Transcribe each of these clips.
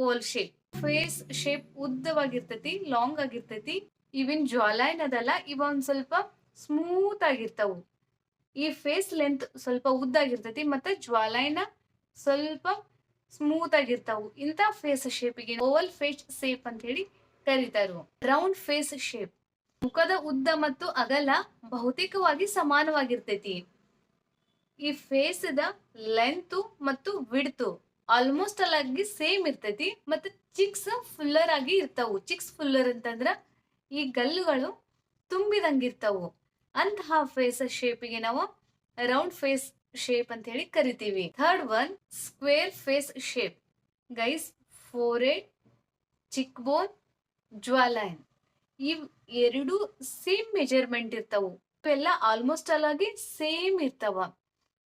Oval shape. Face shape ಉದ್ದವಾಗಿರ್ತೈತಿ, long ಆಗಿರ್ತೈತಿ. Even ಜ್ವಾಲೈನ್ ಅದಲ್ಲ, ಇವ ಒಂದ್ ಸ್ವಲ್ಪ ಸ್ಮೂತ್ ಆಗಿರ್ತಾವು. ಈ ಫೇಸ್ ಲೆಂತ್ ಸ್ವಲ್ಪ ಉದ್ದಾಗಿರ್ತೈತಿ ಮತ್ತೆ ಜ್ವಾಲೈನ ಸ್ವಲ್ಪ ಸ್ಮೂತ್ ಆಗಿರ್ತಾವು. ಇಂತ ಫೇಸ್ ಶೇಪಿಗೆ ಓವಲ್ ಫೇಸ್ ಶೇಪ್ ಅಂತ ಹೇಳಿ ಕರೀತಾರು. Round face shape. ಮುಖದ ಉದ್ದ ಮತ್ತು ಅಗಲ ಬಹುತೇಕವಾಗಿ ಸಮಾನವಾಗಿರ್ತೈತಿ. ಈ ಫೇಸ್ ದ ಲೆಂತ್ ಮತ್ತು ವಿಡ್ತ್ ಆಲ್ಮೋಸ್ಟ್ ಆಗಿ ಸೇಮ್ ಇರ್ತೈತಿ. ಮತ್ತೆ ಚಿಕ್ಸ್ ಫುಲ್ಲರ್ ಆಗಿ ಇರ್ತಾವು. ಚಿಕ್ಸ್ ಫುಲ್ಲರ್ ಅಂತಂದ್ರ ಈ ಗಲ್ಲುಗಳು ತುಂಬಿದಂಗಿರ್ತಾವು. ಅಂತಹ ಫೇಸ್ ಶೇಪಿಗೆ ನಾವು ರೌಂಡ್ ಫೇಸ್ ಶೇಪ್ ಅಂತ ಹೇಳಿ ಕರಿತೀವಿ. Third one square face shape. Guys, forehead, cheek bone, jawline ಇವ್ ಎರಡು ಸೇಮ್ ಮೆಜರ್ಮೆಂಟ್ ಇರ್ತಾವು. ಇವೆಲ್ಲ ಆಲ್ಮೋಸ್ಟ್ ಆಗಿ ಸೇಮ್ ಇರ್ತಾವ.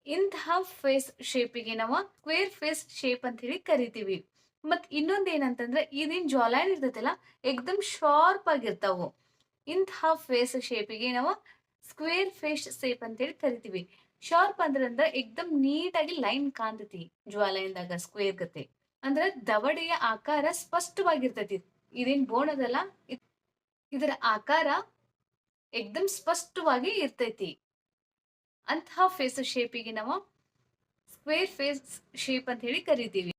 ಇಂತಹ ಫೇಸ್ ಶೇಪಿಗೆ ನಾವು ಸ್ಕ್ವೇರ್ ಫೇಸ್ ಶೇಪ್ ಅಂತ ಹೇಳಿ ಕರಿತೀವಿ. ಮತ್ ಇನ್ನೊಂದ್ ಏನಂತಂದ್ರೆ ಇದೇನ್ ಜ್ವಾಲೈನ್ ಇರ್ತೈತಲ್ಲ ಎಕ್ದಮ್ ಶಾರ್ಪ್ ಆಗಿರ್ತಾವು. ಇಂತಹ ಫೇಸ್ ಶೇಪಿಗೆ ನಾವು ಸ್ಕ್ವೇರ್ ಫೇಸ್ ಶೇಪ್ ಅಂತ ಹೇಳಿ ಕರಿತೀವಿ. ಶಾರ್ಪ್ ಅಂದ್ರ ಎಕ್ದಮ್ ನೀಟ್ ಆಗಿ ಲೈನ್ ಕಾಣ್ತೈತಿ ಜ್ವಾಲೈನ್ದಾಗ ಸ್ಕ್ವೇರ್ ಗತೆ. ಅಂದ್ರ ದವಡೆಯ ಆಕಾರ ಸ್ಪಷ್ಟವಾಗಿರ್ತೈತಿ. ಇದೇನ್ ಬೋನ್ ಅದಲ್ಲ, ಇದರ ಆಕಾರ ಎಕ್ದಮ್ ಸ್ಪಷ್ಟವಾಗಿ ಇರ್ತೈತಿ. ಅಂತಹ ಫೇಸ್ ಶೇಪಿಗೆ ನಾವು ಸ್ಕ್ವೇರ್ ಫೇಸ್ ಶೇಪ್ ಅಂತ ಹೇಳಿ ಕರಿತೀವಿ.